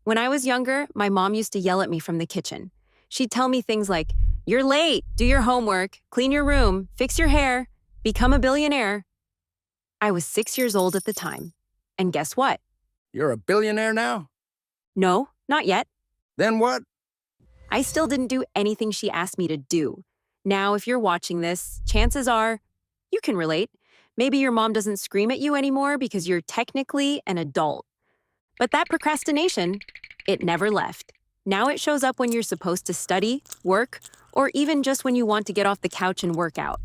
When I was younger, my mom used to yell at me from the kitchen. She'd tell me things like, "You're late, do your homework, clean your room, fix your hair, become a billionaire." I was 6 years old at the time. And guess what? You're a billionaire now? No, not yet. Then what? I still didn't do anything she asked me to do. Now, if you're watching this, chances are you can relate. Maybe your mom doesn't scream at you anymore because you're technically an adult. But that procrastination, it never left. Now it shows up when you're supposed to study, work, or even just when you want to get off the couch and work out.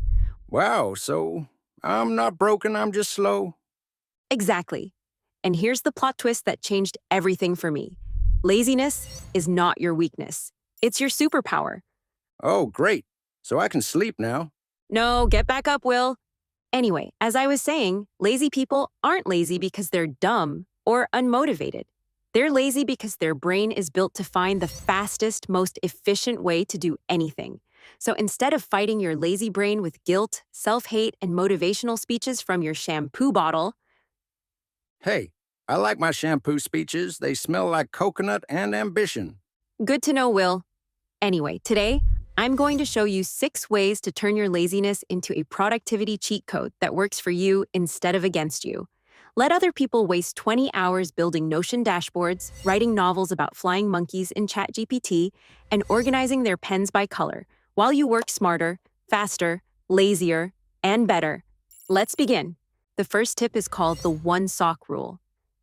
Wow, so I'm not broken, I'm just slow. Exactly. And here's the plot twist that changed everything for me. Laziness is not your weakness. It's your superpower. Oh, great. So I can sleep now. No, get back up, Will. Anyway, as I was saying, lazy people aren't lazy because they're dumb or unmotivated. They're lazy because their brain is built to find the fastest, most efficient way to do anything. So instead of fighting your lazy brain with guilt, self-hate, and motivational speeches from your shampoo bottle, Hey, I like my shampoo speeches. They smell like coconut and ambition. good to know, Will. Anyway, today, I'm going to show you 6 ways to turn your laziness into a productivity cheat code that works for you instead of against you. Let other people waste 20 hours building Notion dashboards, writing novels about flying monkeys in ChatGPT, and organizing their pens by color, while you work smarter, faster, lazier, and better. Let's begin. The first tip is called the one sock rule.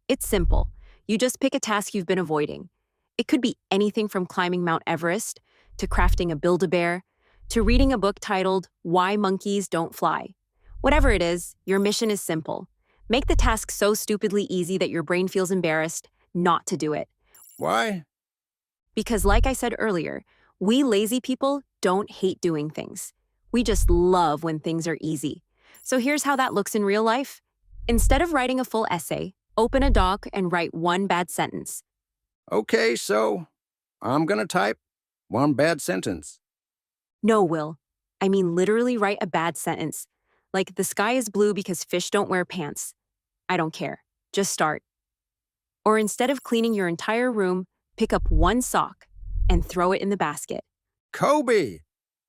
It's simple. You just pick a task you've been avoiding. It could be anything from climbing Mount Everest to crafting a Build-A-Bear, to reading a book titled Why Monkeys Don't Fly. Whatever it is, your mission is simple. Make the task so stupidly easy that your brain feels embarrassed not to do it. Why? Because like I said earlier, we lazy people don't hate doing things. We just love when things are easy. So here's how that looks in real life. Instead of writing a full essay, open a doc and write one bad sentence. Okay, so I'm gonna type one bad sentence. No, Will. I mean literally write a bad sentence. Like the sky is blue because fish don't wear pants. I don't care. Just start. Or instead of cleaning your entire room, pick up one sock and throw it in the basket. Kobe!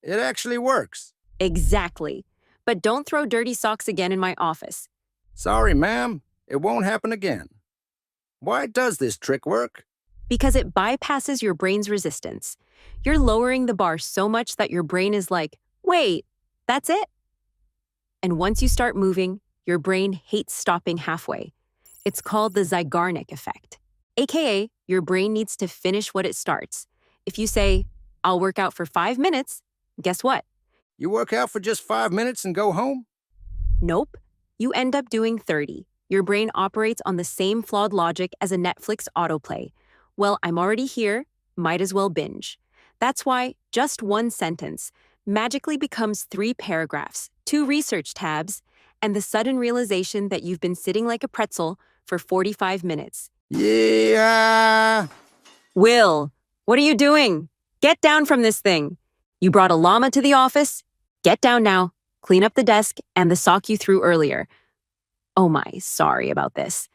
It actually works. Exactly. But don't throw dirty socks again in my office. Sorry, ma'am. It won't happen again. Why does this trick work? Because it bypasses your brain's resistance. You're lowering the bar so much that your brain is like, wait, that's it? And once you start moving, your brain hates stopping halfway. It's called the Zeigarnik effect. AKA, your brain needs to finish what it starts. If you say, I'll work out for 5 minutes, guess what? You work out for just 5 minutes and go home? Nope. You end up doing 30. Your brain operates on the same flawed logic as a Netflix autoplay. Well, I'm already here, might as well binge. That's why just one sentence magically becomes 3 paragraphs, 2 research tabs, and the sudden realization that you've been sitting like a pretzel for 45 minutes. Yeah! Will, what are you doing? Get down from this thing. You brought a llama to the office? Get down now. Clean up the desk and the sock you threw earlier. Oh my, sorry about this.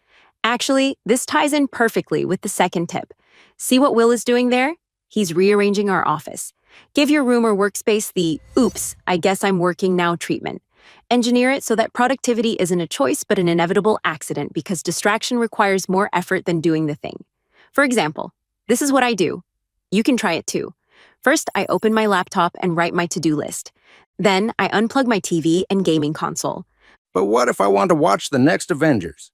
Actually, this ties in perfectly with the second tip. See what Will is doing there? He's rearranging our office. Give your room or workspace the, oops, I guess I'm working now treatment. Engineer it so that productivity isn't a choice but an inevitable accident because distraction requires more effort than doing the thing. For example, this is what I do. You can try it too. First, I open my laptop and write my to-do list. Then, I unplug my TV and gaming console. But what if I want to watch the next Avengers?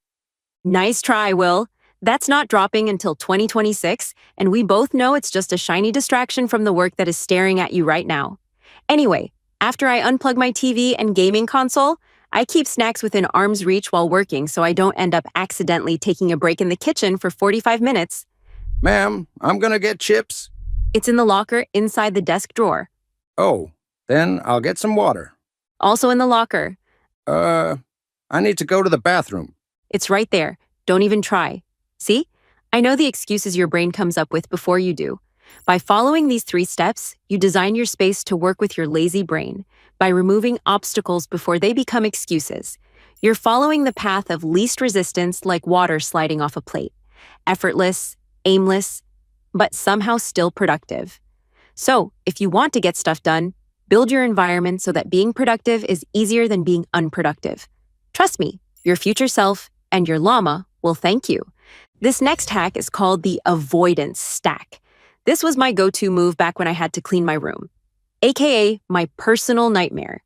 Nice try, Will. That's not dropping until 2026, and we both know it's just a shiny distraction from the work that is staring at you right now. Anyway, after I unplug my TV and gaming console, I keep snacks within arm's reach while working so I don't end up accidentally taking a break in the kitchen for 45 minutes. Ma'am, I'm gonna get chips. It's in the locker inside the desk drawer. Oh, then I'll get some water. Also in the locker. I need to go to the bathroom. It's right there. Don't even try. See? I know the excuses your brain comes up with before you do. By following these 3 steps, you design your space to work with your lazy brain by removing obstacles before they become excuses. You're following the path of least resistance like water sliding off a plate. Effortless, aimless, but somehow still productive. So, if you want to get stuff done, build your environment so that being productive is easier than being unproductive. Trust me, your future self and your llama will thank you. This next hack is called the avoidance stack. This was my go-to move back when I had to clean my room, aka my personal nightmare.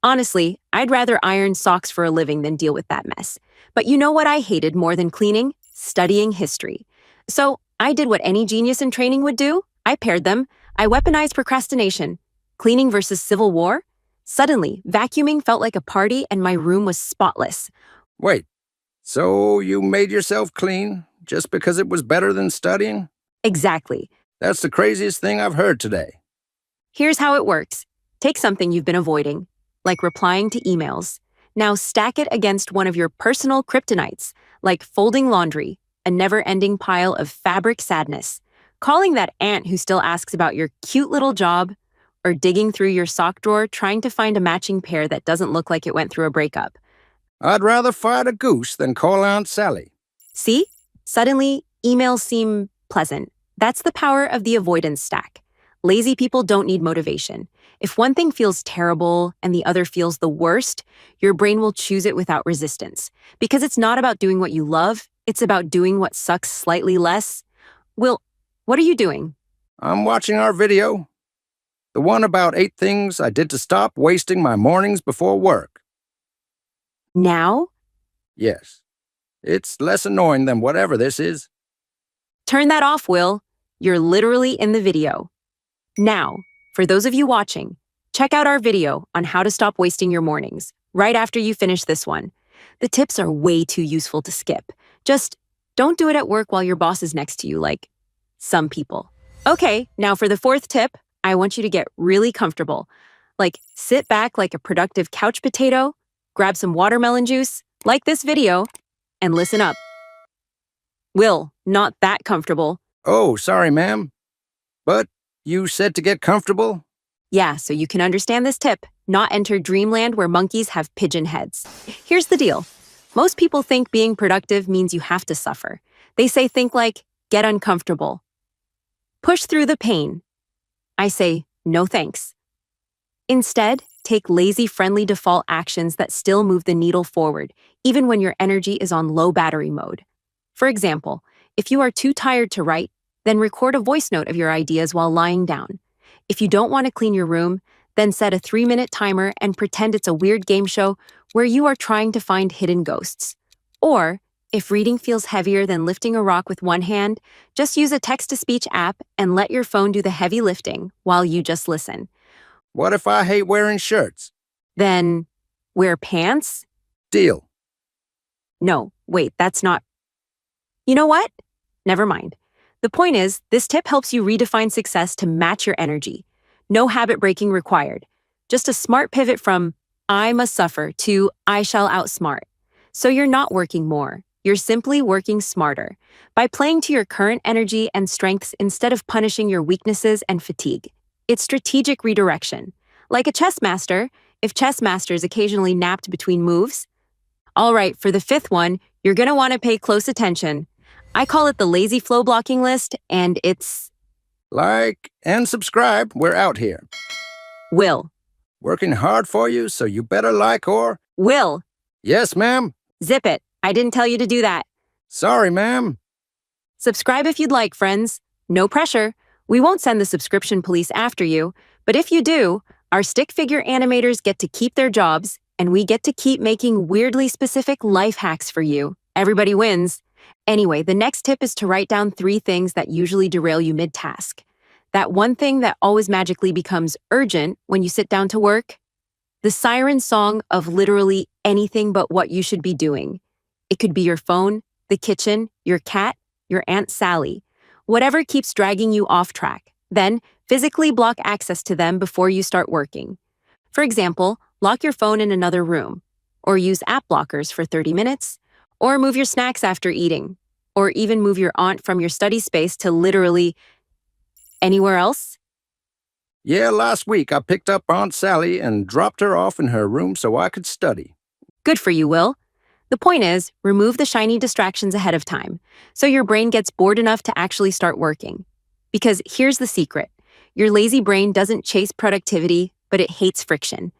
Honestly, I'd rather iron socks for a living than deal with that mess. But you know what I hated more than cleaning? Studying history. So I did what any genius in training would do. I paired them. I weaponized procrastination. Cleaning versus civil war? Suddenly, vacuuming felt like a party and my room was spotless. Wait, so you made yourself clean just because it was better than studying? Exactly. That's the craziest thing I've heard today. Here's how it works. Take something you've been avoiding, like replying to emails. Now stack it against one of your personal kryptonites, like folding laundry, a never-ending pile of fabric sadness, calling that aunt who still asks about your cute little job, or digging through your sock drawer trying to find a matching pair that doesn't look like it went through a breakup. I'd rather fight a goose than call Aunt Sally. See? Suddenly, emails seem pleasant. That's the power of the avoidance stack. Lazy people don't need motivation. If one thing feels terrible and the other feels the worst, your brain will choose it without resistance. Because it's not about doing what you love, it's about doing what sucks slightly less. Will, what are you doing? I'm watching our video. The one about 8 things I did to stop wasting my mornings before work. Now? Yes. It's less annoying than whatever this is. Turn that off, Will. You're literally in the video. Now, for those of you watching, check out our video on how to stop wasting your mornings right after you finish this one. The tips are way too useful to skip. Just don't do it at work while your boss is next to you, like some people. Okay, now for the fourth tip, I want you to get really comfortable. Like, sit back like a productive couch potato, grab some watermelon juice, like this video, and listen up. Will, not that comfortable. Oh, sorry, ma'am. But you said to get comfortable? Yeah, so you can understand this tip, not enter dreamland where monkeys have pigeon heads. Here's the deal. Most people think being productive means you have to suffer. They say think like, get uncomfortable. Push through the pain. I say, no thanks. Instead, take lazy-friendly default actions that still move the needle forward, even when your energy is on low battery mode. For example, if you are too tired to write, then record a voice note of your ideas while lying down. If you don't want to clean your room, then set a 3-minute timer and pretend it's a weird game show where you are trying to find hidden ghosts. Or, if reading feels heavier than lifting a rock with one hand, just use a text-to-speech app and let your phone do the heavy lifting while you just listen. What if I hate wearing shirts? Then, wear pants? Deal. No, wait, that's not... You know what? Never mind. The point is, this tip helps you redefine success to match your energy. No habit breaking required. Just a smart pivot from I must suffer to I shall outsmart. So you're not working more. You're simply working smarter by playing to your current energy and strengths instead of punishing your weaknesses and fatigue. It's strategic redirection. Like a chess master, if chess masters occasionally napped between moves. All right, for the fifth one, you're going to want to pay close attention. I call it the lazy flow blocking list, and it's... Like and subscribe, we're out here. Will. Working hard for you, so you better like or... Will. Yes, ma'am. Zip it. I didn't tell you to do that. Sorry, ma'am. Subscribe if you'd like, friends. No pressure. We won't send the subscription police after you, but if you do, our stick figure animators get to keep their jobs, and we get to keep making weirdly specific life hacks for you. Everybody wins. Anyway, the next tip is to write down 3 things that usually derail you mid-task. That one thing that always magically becomes urgent when you sit down to work. The siren song of literally anything but what you should be doing. It could be your phone, the kitchen, your cat, your Aunt Sally. Whatever keeps dragging you off track. Then, physically block access to them before you start working. For example, lock your phone in another room, or use app blockers for 30 minutes, or move your snacks after eating, or even move your aunt from your study space to literally anywhere else. Yeah, last week I picked up Aunt Sally and dropped her off in her room so I could study. Good for you, Will. The point is, remove the shiny distractions ahead of time, so your brain gets bored enough to actually start working. Because here's the secret. Your lazy brain doesn't chase productivity, but it hates friction.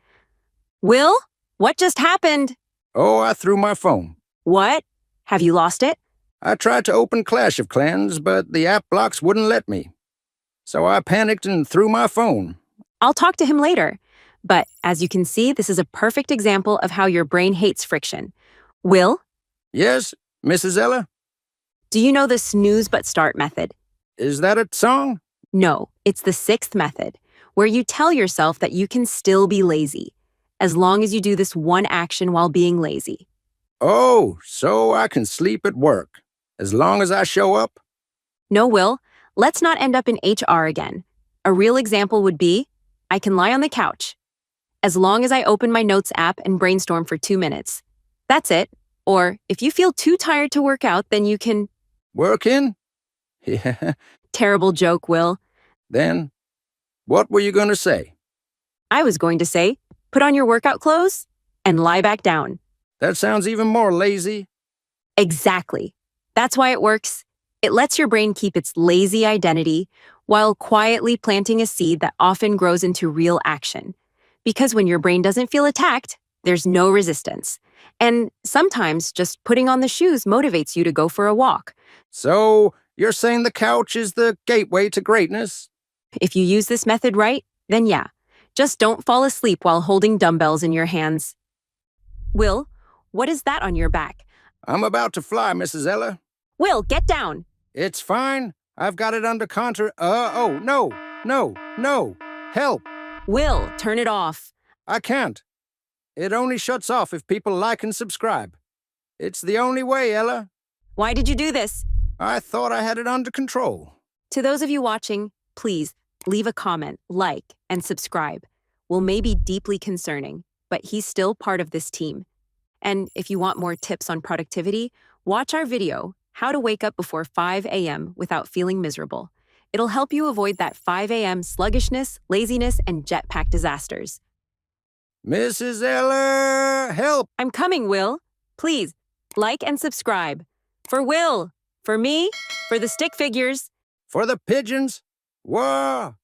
Will, what just happened? Oh, I threw my phone. What? Have you lost it? I tried to open Clash of Clans, but the app blocks wouldn't let me. So I panicked and threw my phone. I'll talk to him later. But as you can see, this is a perfect example of how your brain hates friction. Will, Yes, Mrs. Ella? do you know the snooze but start method? Is that a song? No, it's the sixth method, where you tell yourself that you can still be lazy, as long as you do this one action while being lazy. Oh, so I can sleep at work, as long as I show up? No, Will, let's not end up in HR again. A real example would be, I can lie on the couch, as long as I open my notes app and brainstorm for 2 minutes. That's it. Or if you feel too tired to work out, then you can... Working? Yeah. Terrible joke, Will. Then, what were you going to say? I was going to say, put on your workout clothes and lie back down. That sounds even more lazy. Exactly. That's why it works. It lets your brain keep its lazy identity while quietly planting a seed that often grows into real action. Because when your brain doesn't feel attacked, there's no resistance. And sometimes just putting on the shoes motivates you to go for a walk. So, you're saying the couch is the gateway to greatness? If you use this method right, then yeah. Just don't fall asleep while holding dumbbells in your hands. Will, what is that on your back? I'm about to fly, Mrs. Ella. Will, get down. It's fine. I've got it under oh, no. Help. Will, turn it off. I can't. It only shuts off if people like and subscribe. It's the only way, Ella. Why did you do this? I thought I had it under control. To those of you watching, please leave a comment, like, and subscribe. Will may be deeply concerning, but he's still part of this team. And if you want more tips on productivity, watch our video, How to Wake Up Before 5 a.m. Without Feeling Miserable. It'll help you avoid that 5 a.m. sluggishness, laziness, and jetpack disasters. Mrs. Ella, help! I'm coming, Will. Please, like and subscribe. For Will, for me, for the stick figures. For the pigeons? Whoa!